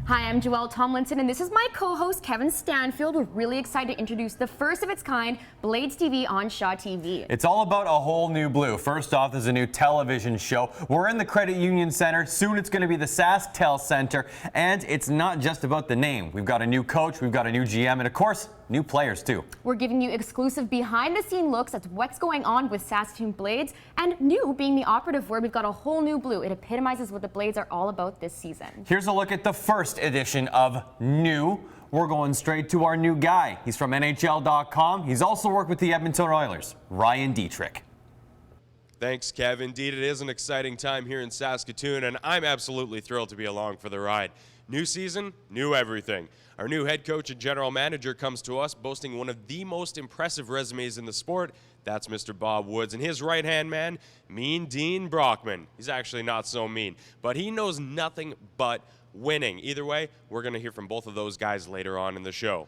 Hi, I'm Joelle Tomlinson, and this is my co-host Kevin Stanfield. We're really excited to introduce the first of its kind, Blades TV on Shaw TV. It's all about a whole new blue. First off, there's a new television show. We're in the Credit Union Center. Soon it's going to be the SaskTel Center. And it's not just about the name. We've got a new coach, we've got a new GM, and of course, new players too. We're giving you exclusive behind-the-scene looks at what's going on with Saskatoon Blades. And new being the operative word, we've got a whole new blue. It epitomizes what the Blades are all about this season. Here's a look at the first edition of New. We're going straight to our new guy. He's from NHL.com. He's also worked with the Edmonton Oilers, Ryan Dittrick. Thanks, Kev. Indeed, it is an exciting time here in Saskatoon, and I'm absolutely thrilled to be along for the ride. New season, new everything. Our new head coach and general manager comes to us boasting one of the most impressive resumes in the sport. That's Mr. Bob Woods, and his right-hand man, Mean Dean Brockman. He's actually not so mean, but he knows nothing but winning. Either way, we're going to hear from both of those guys later on in the show.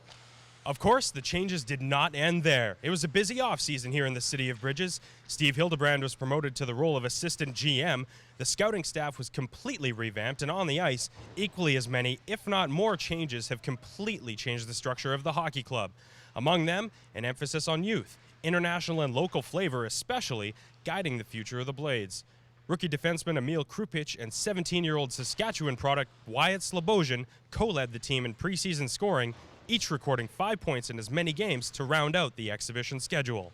Of course, the changes did not end there. It was a busy offseason here in the City of Bridges. Steve Hildebrand was promoted to the role of assistant GM. The scouting staff was completely revamped, and on the ice, equally as many, if not more, changes have completely changed the structure of the hockey club. Among them, an emphasis on youth, international and local flavor especially, guiding the future of the Blades. Rookie defenseman Emil Krupich and 17-year-old Saskatchewan product Wyatt Slobosian co-led the team in preseason scoring, each recording 5 points in as many games to round out the exhibition schedule.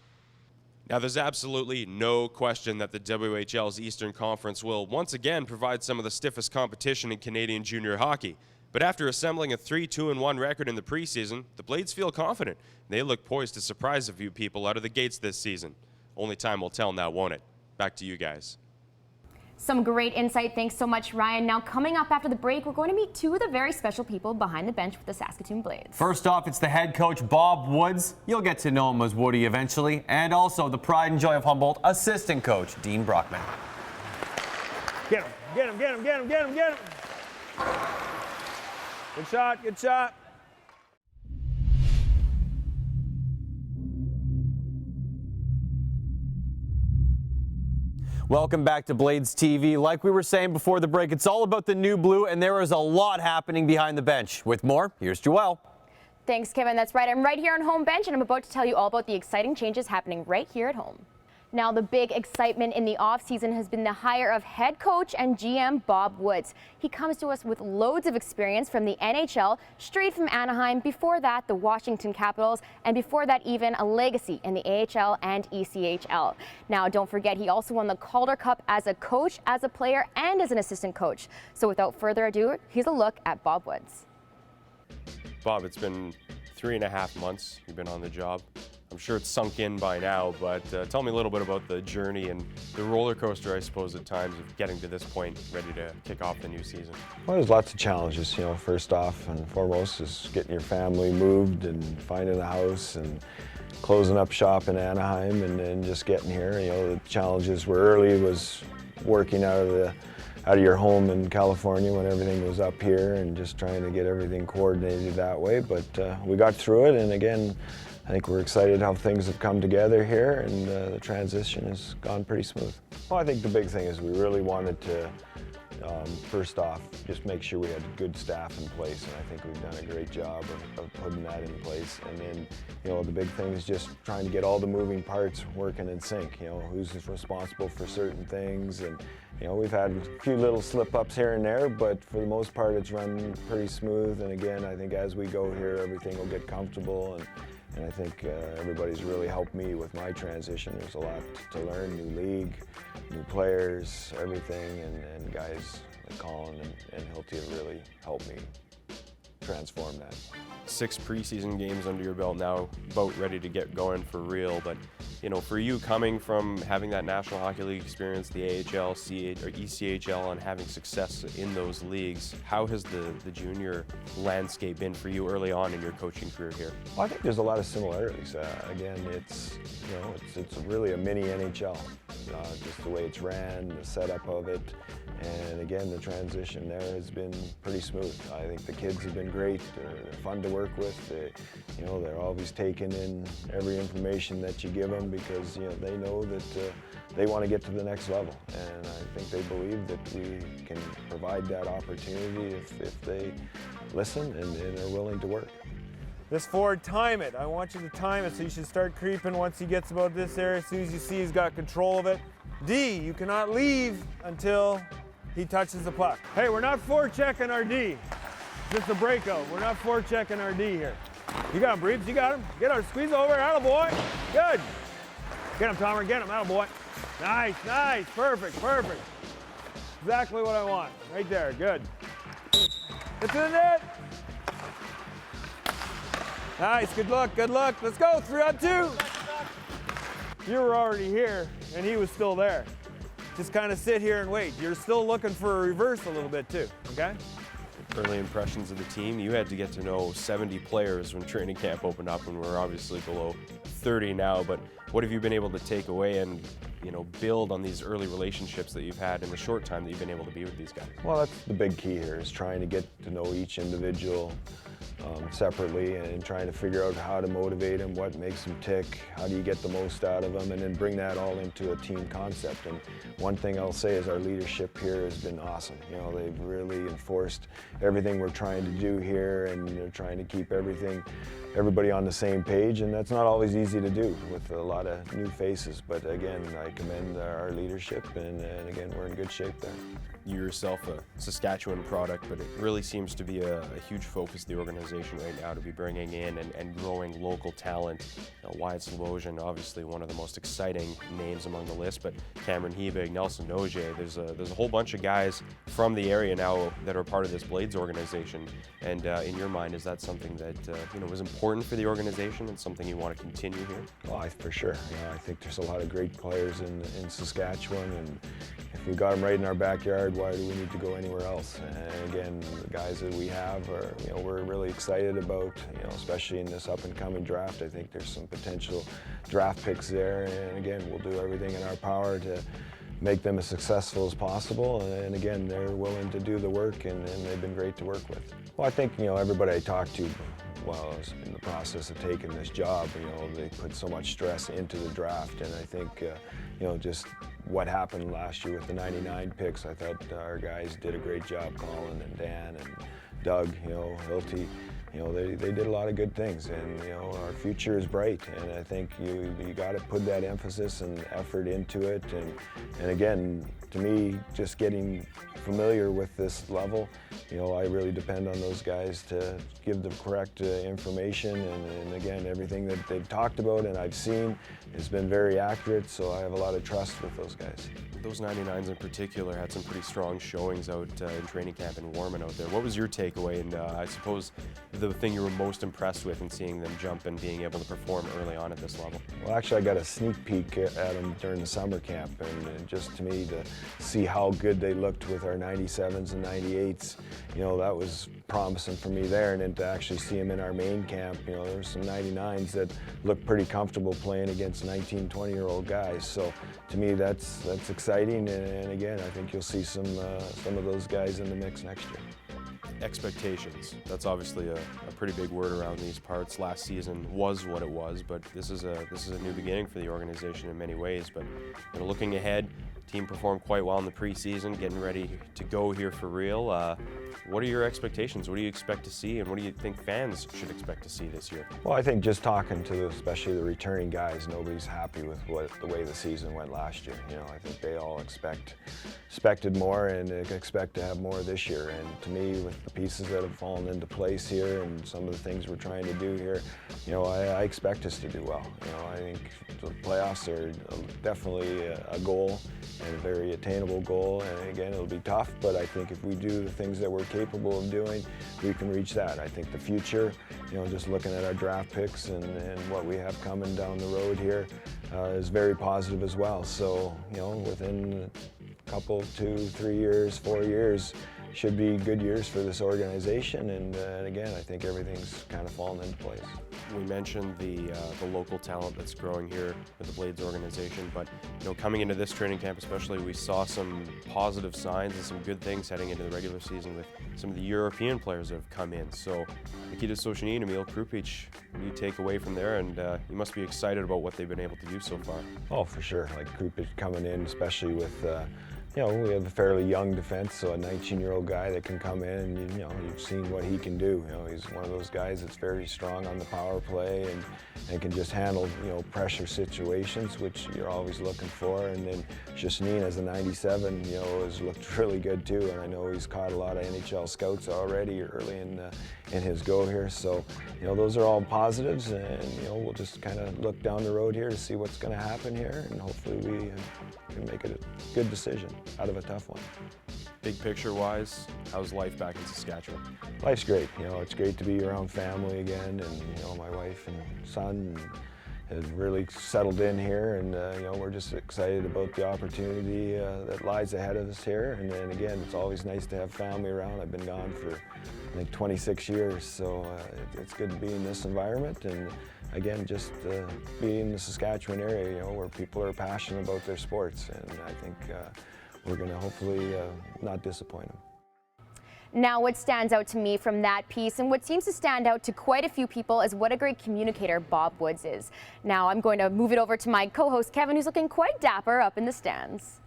Now, there's absolutely no question that the WHL's Eastern Conference will once again provide some of the stiffest competition in Canadian junior hockey. But after assembling a 3-2-1 record in the preseason, the Blades feel confident. They look poised to surprise a few people out of the gates this season. Only time will tell now, won't it? Back to you guys. Some great insight. Thanks so much, Ryan. Now, coming up after the break, we're going to meet two of the very special people behind the bench with the Saskatoon Blades. First off, it's the head coach, Bob Woods. You'll get to know him as Woody eventually. And also the pride and joy of Humboldt, assistant coach, Dean Brockman. Get him, get him, get him, get him, get him, get him. Good shot, good shot. Welcome back to Blades TV. Like we were saying before the break, it's all about the new blue, and there is a lot happening behind the bench. With more, here's Joelle. Thanks, Kevin. That's right. I'm right here on home bench, and I'm about to tell you all about the exciting changes happening right here at home. Now, the big excitement in the offseason has been the hire of head coach and GM Bob Woods. He comes to us with loads of experience from the NHL, straight from Anaheim, before that the Washington Capitals, and before that even a legacy in the AHL and ECHL. Now, don't forget, he also won the Calder Cup as a coach, as a player, and as an assistant coach. So without further ado, here's a look at Bob Woods. Bob, it's been 3.5 months you've been on the job. I'm sure it's sunk in by now, but tell me a little bit about the journey and the roller coaster, I suppose, at times of getting to this point, ready to kick off the new season. Well, there's lots of challenges. You know, first off and foremost is getting your family moved and finding a house and closing up shop in Anaheim and then just getting here. You know, the challenges were early was working out of your home in California when everything was up here and just trying to get everything coordinated that way. But we got through it, and again, I think we're excited how things have come together here, and the transition has gone pretty smooth. Well, I think the big thing is we really wanted to, first off, just make sure we had good staff in place, and I think we've done a great job of putting that in place. And then, you know, the big thing is just trying to get all the moving parts working in sync. You know, who's responsible for certain things, and you know, we've had a few little slip-ups here and there, but for the most part, it's run pretty smooth. And again, I think as we go here, everything will get comfortable, and I think everybody's really helped me with my transition. There's a lot to learn, new league, new players, everything, and guys like Colin and Hilty have really helped me transform that. 6 preseason games under your belt now, about ready to get going for real. But you know, for you coming from having that National Hockey League experience, the AHL, or ECHL, and having success in those leagues, how has the junior landscape been for you early on in your coaching career here? Well, I think there's a lot of similarities. Again, it's really a mini NHL. Just the way it's ran, the setup of it, And again, the transition there has been pretty smooth. I think the kids have been great. They're fun to work with. They're always taking in every information that you give them because they know that they want to get to the next level. And I think they believe that we can provide that opportunity if they listen and are willing to work. This forward, time it. I want you to time it, so you should start creeping once he gets about this area. As soon as you see he's got control of it. D, you cannot leave until he touches the puck. Hey, we're not forechecking our D. Just a breakout. We're not forechecking our D here. You got him, Breebs. You got him. Get our squeeze over. Attaboy. Good. Get him, Tomer. Get him. Attaboy. Nice, nice. Perfect, perfect. Exactly what I want. Right there. Good. Get to the net. Nice. Good luck. Good luck. Let's go. 3-on-2. You were already here, and he was still there. Just kind of sit here and wait. You're still looking for a reverse a little bit too, okay? Early impressions of the team. You had to get to know 70 players when training camp opened up, and we're obviously below 30 now, but what have you been able to take away and build on these early relationships that you've had in the short time that you've been able to be with these guys? Well, that's the big key here, is trying to get to know each individual separately and trying to figure out how to motivate them, what makes them tick, how do you get the most out of them, and then bring that all into a team concept. And one thing I'll say is our leadership here has been awesome. They've really enforced everything we're trying to do here, and they're trying to keep everybody on the same page, and that's not always easy to do with a lot of new faces. But again, I commend our leadership, and again, we're in good shape there. You yourself a Saskatchewan product, but it really seems to be a huge focus of the organization right now to be bringing in and growing local talent. Wyatt Slobosian, obviously one of the most exciting names among the list, but Cameron Hebig, Nelson Noje, there's a whole bunch of guys from the area now that are part of this Blades organization. And in your mind, is that something that was important for the organization and something you want to continue here? Well, for sure. I think there's a lot of great players in Saskatchewan, and if we got them right in our backyard, why do we need to go anywhere else? And again, the guys that we have are, we're really excited about, especially in this up-and-coming draft. I think there's some potential draft picks there, and again, we'll do everything in our power to make them as successful as possible. And again, they're willing to do the work, and they've been great to work with. Well, I think, everybody I talked to while I was in the process of taking this job, they put so much stress into the draft, and I think, just what happened last year with the 99 picks, I thought our guys did a great job, Colin and Dan and Doug, Hilty. They did a lot of good things, and our future is bright, and I think you got to put that emphasis and effort into it, and again, to me, just getting familiar with this level, I really depend on those guys to give the correct information, and again, everything that they've talked about and I've seen has been very accurate, so I have a lot of trust with those guys. Those 99s in particular had some pretty strong showings out in training camp and warming out there. What was your takeaway, and I suppose the thing you were most impressed with in seeing them jump and being able to perform early on at this level? Well, actually, I got a sneak peek at them during the summer camp, and just to me, to see how good they looked with our 97s and 98s, that was promising for me there, and then to actually see them in our main camp, there were some 99s that looked pretty comfortable playing against 19, 20-year-old guys. So to me, that's exciting, and again, I think you'll see some of those guys in the mix next year. Expectations. That's obviously a pretty big word around these parts. Last season was what it was, but this is a new beginning for the organization in many ways. But looking ahead, team performed quite well in the preseason, getting ready to go here for real. What are your expectations? What do you expect to see, and what do you think fans should expect to see this year? Well, I think just talking to especially the returning guys, nobody's happy with the way the season went last year. I think they all expected more and expect to have more this year. And to me, with the pieces that have fallen into place here and some of the things we're trying to do here, I expect us to do well. I think the playoffs are definitely a goal, and a very attainable goal, and again, it'll be tough, but I think if we do the things that we're capable of doing, we can reach that. I think the future, just looking at our draft picks and what we have coming down the road here is very positive as well. So, within a couple, 2, 3 years, 4 years, should be good years for this organization, and again, I think everything's kind of fallen into place. We mentioned the local talent that's growing here with the Blades organization, but coming into this training camp especially, we saw some positive signs and some good things heading into the regular season with some of the European players that have come in. So Nikita Soshinin and Emil Krupic, what do you take away from there? And you must be excited about what they've been able to do so far. Oh, for sure. Like Krupic coming in, especially with we have a fairly young defense, so a 19-year-old guy that can come in, and you've seen what he can do. He's one of those guys that's very strong on the power play and can just handle pressure situations, which you're always looking for. And then Soshinin as a 97, has looked really good too. And I know he's caught a lot of NHL scouts already early in his go here. So those are all positives, and we'll just kind of look down the road here to see what's going to happen here, and hopefully we can make it a good decision out of a tough one. Big picture wise, how's life back in Saskatchewan? Life's great. It's great to be around family again, and my wife and son have really settled in here, and we're just excited about the opportunity that lies ahead of us here. And then again, it's always nice to have family around. I've been gone for I think 26 years, so it's good to be in this environment, and again, just being in the Saskatchewan area, where people are passionate about their sports, and I think we're going to hopefully not disappoint them. Now, what stands out to me from that piece, and what seems to stand out to quite a few people, is what a great communicator Bob Woods is. Now, I'm going to move it over to my co-host Kevin, who's looking quite dapper up in the stands.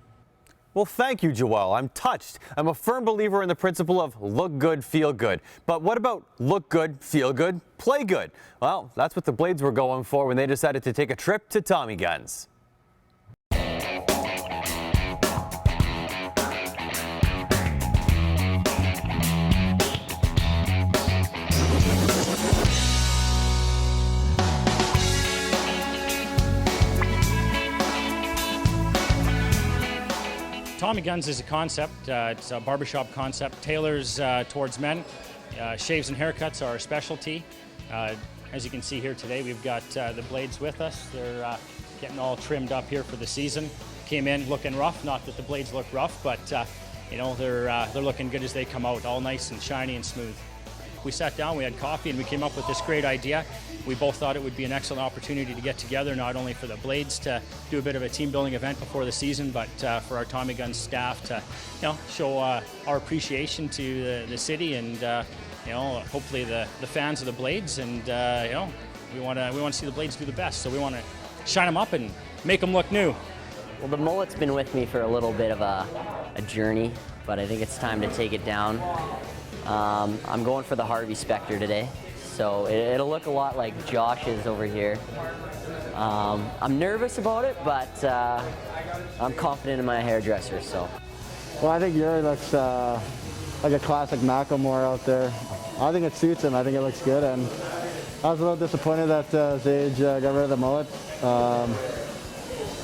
Well, thank you, Joelle. I'm touched. I'm a firm believer in the principle of look good, feel good. But what about look good, feel good, play good? Well, that's what the Blades were going for when they decided to take a trip to Tommy Guns. Tommy Guns is a concept. It's a barbershop concept. Tailors towards men. Shaves and haircuts are our specialty. As you can see here today, we've got the Blades with us. They're getting all trimmed up here for the season. Came in looking rough. Not that the Blades look rough, but they're looking good as they come out, all nice and shiny and smooth. We sat down, we had coffee, and we came up with this great idea. We both thought it would be an excellent opportunity to get together, not only for the Blades to do a bit of a team building event before the season, but for our Tommy Guns staff to show our appreciation to the city, and hopefully the fans of the Blades, and we want to see the Blades do the best, so we want to shine them up and make them look new. Well, the mullet's been with me for a little bit of a journey, but I think it's time to take it down. I'm going for the Harvey Specter today, so it'll look a lot like Josh's over here. I'm nervous about it, but I'm confident in my hairdresser. So. Well, I think Yuri looks like a classic Macklemore out there. I think it suits him. I think it looks good, and I was a little disappointed that Zage got rid of the mullet,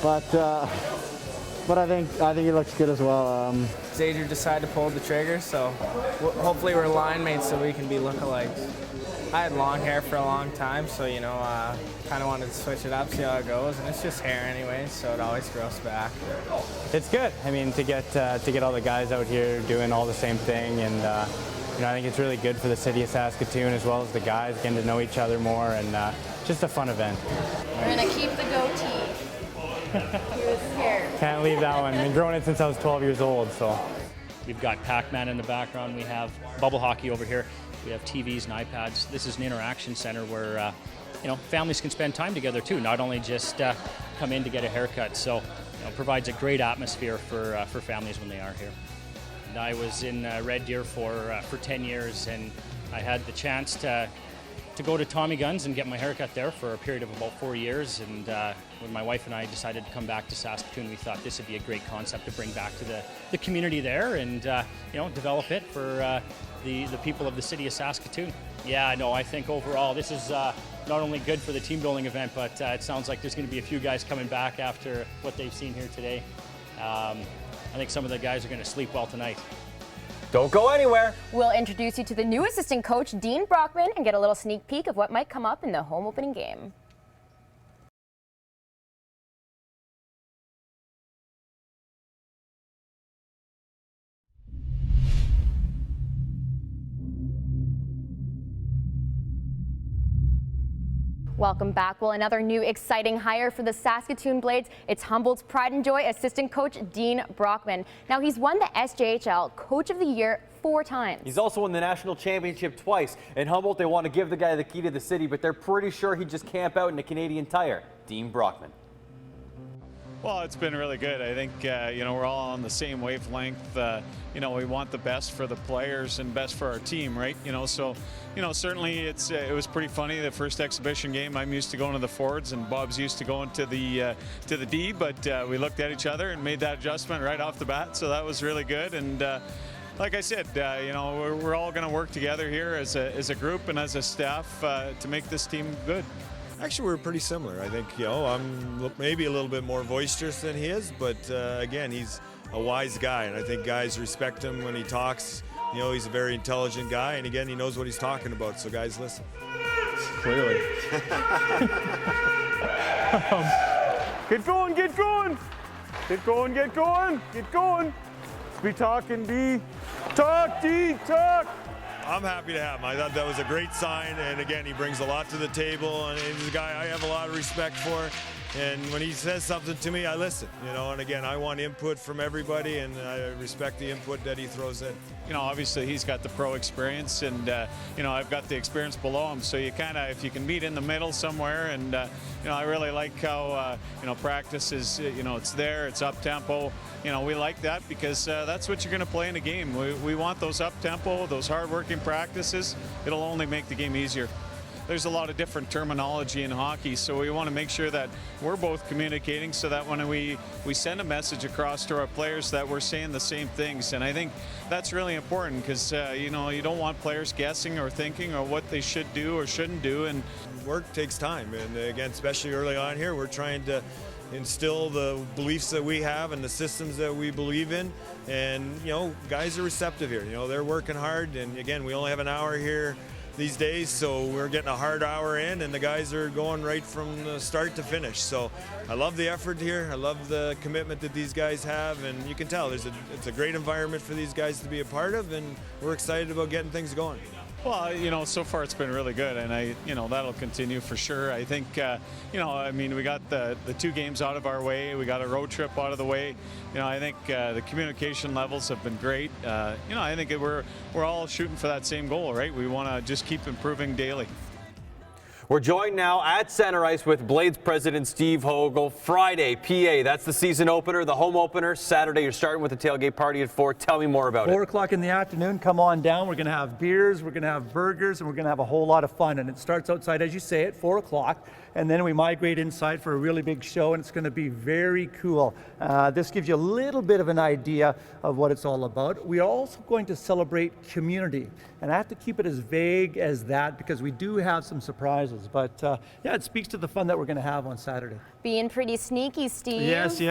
but I think he looks good as well. Zager decided to pull the trigger, so hopefully we're line mates so we can be lookalikes. I had long hair for a long time, so kind of wanted to switch it up, see how it goes, and it's just hair anyway, so it always grows back. It's good. I mean, to get all the guys out here doing all the same thing, and I think it's really good for the city of Saskatoon as well as the guys getting to know each other more, and just a fun event. We're gonna keep the goatee. He was scared. Can't leave that one. I've been growing it since I was 12 years old, so. We've got Pac-Man in the background. We have bubble hockey over here. We have TVs and iPads. This is an interaction center where families can spend time together too, not only just come in to get a haircut. So it provides a great atmosphere for families when they are here. And I was in Red Deer for 10 years, and I had the chance to go to Tommy Guns and get my haircut there for a period of about 4 years. And when my wife and I decided to come back to Saskatoon, we thought this would be a great concept to bring back to the community there, and develop it for the people of the city of Saskatoon. Yeah, no, I think overall this is not only good for the team building event, but it sounds like there's going to be a few guys coming back after what they've seen here today. I think some of the guys are going to sleep well tonight. Don't go anywhere. We'll introduce you to the new assistant coach, Dean Brockman, and get a little sneak peek of what might come up in the home opening game. Welcome back. Well, another new exciting hire for the Saskatoon Blades. It's Humboldt's pride and joy assistant coach Dean Brockman. Now, he's won the SJHL Coach of the Year 4 times. He's also won the national championship twice. In Humboldt, they want to give the guy the key to the city, but they're pretty sure he'd just camp out in a Canadian Tire. Dean Brockman. Well, it's been really good. I think, we're all on the same wavelength. We want the best for the players and best for our team, right? Certainly it was pretty funny. The first exhibition game, I'm used to going to the forwards and Bob's used to going to the D, but we looked at each other and made that adjustment right off the bat, so that was really good. And like I said, we're all going to work together here as a group and as a staff to make this team good. Actually, we're pretty similar. I think, I'm maybe a little bit more boisterous than he is, but again, he's a wise guy, and I think guys respect him when he talks. He's a very intelligent guy, and again, he knows what he's talking about, so guys, listen. Clearly. Get going, get going! Get going, get going, get going! Let's be talking, D. Talk, D, talk! I'm happy to have him. I thought that was a great sign, and again, he brings a lot to the table, and he's a guy I have a lot of respect for. And when he says something to me, I listen, and again, I want input from everybody, and I respect the input that he throws in. Obviously he's got the pro experience, and I've got the experience below him, so you kind of, if you can meet in the middle somewhere, and I really like how practice is, it's there, it's up tempo. We like that because that's what you're going to play in a game. We want those up tempo, those hard working practices. It'll only make the game easier. There's a lot of different terminology in hockey, so we want to make sure that we're both communicating so that when we send a message across to our players that we're saying the same things. And I think that's really important because, you don't want players guessing or thinking or what they should do or shouldn't do. And work takes time, and again, especially early on here, we're trying to instill the beliefs that we have and the systems that we believe in. And, guys are receptive here. They're working hard, and again, we only have an hour here these days, so we're getting a hard hour in, and the guys are going right from the start to finish. So I love the effort here. I love the commitment that these guys have, and you can tell it's a great environment for these guys to be a part of, and we're excited about getting things going. Well, so far it's been really good, and that'll continue for sure. I think, we got the 2 games out of our way. We got a road trip out of the way. I think the communication levels have been great. I think we're all shooting for that same goal, right? We want to just keep improving daily. We're joined now at center ice with Blades president Steve Hogle. Friday, PA, that's the season opener, the home opener. Saturday, you're starting with the tailgate party at 4. Tell me more about it. 4 o'clock in the afternoon, come on down. We're going to have beers, we're going to have burgers, and we're going to have a whole lot of fun. And it starts outside, as you say, at 4 o'clock. And then we migrate inside for a really big show, and it's going to be very cool. This gives you a little bit of an idea of what it's all about. We are also going to celebrate community. And I have to keep it as vague as that because we do have some surprises. But it speaks to the fun that we're going to have on Saturday. Being pretty sneaky, Steve. Yes.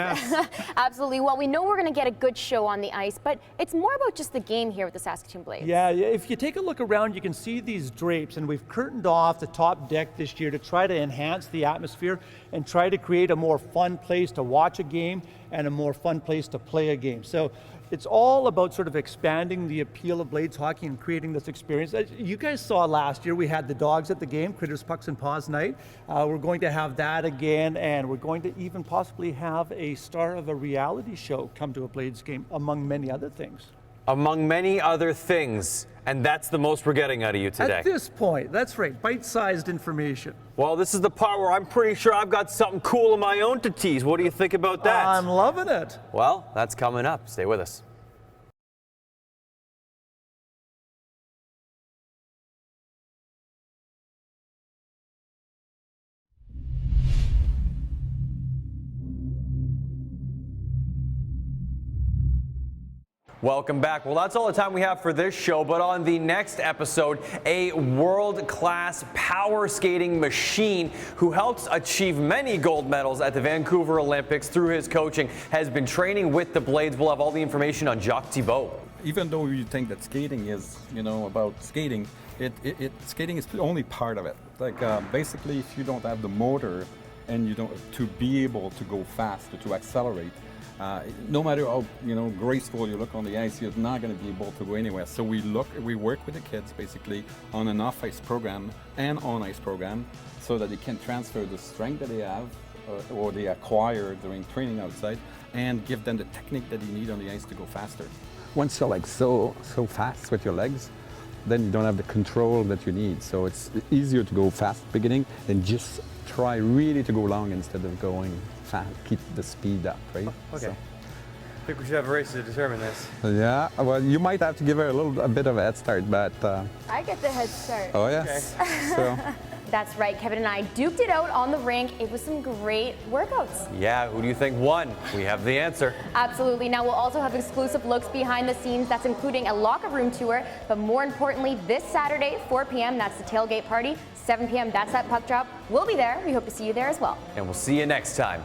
Absolutely. Well, we know we're going to get a good show on the ice, but it's more about just the game here with the Saskatoon Blades. Yeah, if you take a look around, you can see these drapes, and we've curtained off the top deck this year to try to enhance the atmosphere and try to create a more fun place to watch a game and a more fun place to play a game. So it's all about sort of expanding the appeal of Blades hockey and creating this experience. As you guys saw last year, we had the dogs at the game, Critters, Pucks, and Paws night. We're going to have that again, and we're going to even possibly have a star of a reality show come to a Blades game, among many other things. Among many other things, and that's the most we're getting out of you today. At this point, that's right, bite-sized information. Well, this is the part where I'm pretty sure I've got something cool of my own to tease. What do you think about that? I'm loving it. Well, that's coming up. Stay with us. Welcome back. Well, that's all the time we have for this show, but on the next episode, a world-class power skating machine who helps achieve many gold medals at the Vancouver Olympics through his coaching has been training with the Blades. We'll have all the information on Jacques Thibault. Even though you think that skating is, about skating, skating is only part of it. Like basically, if you don't have the motor and you don't to be able to go fast, to accelerate. No matter how graceful you look on the ice, you're not going to be able to go anywhere. So we work with the kids basically on an off-ice program and on-ice program, so that they can transfer the strength that they have or they acquire during training outside, and give them the technique that they need on the ice to go faster. Once you're like so fast with your legs, then you don't have the control that you need. So it's easier to go fast at the beginning and just try really to go long instead of going fast. Keep the speed up, right? Okay. So. I think we should have a race to determine this. Yeah, well, you might have to give her a bit of a head start, but... I get the head start. Oh, yes. Okay. So. That's right, Kevin and I duked it out on the rink. It was some great workouts. Yeah, who do you think won? We have the answer. Absolutely. Now we'll also have exclusive looks behind the scenes. That's including a locker room tour. But more importantly, this Saturday, 4 p.m., that's the tailgate party. 7 p.m., that's that puck drop. We'll be there. We hope to see you there as well. And we'll see you next time.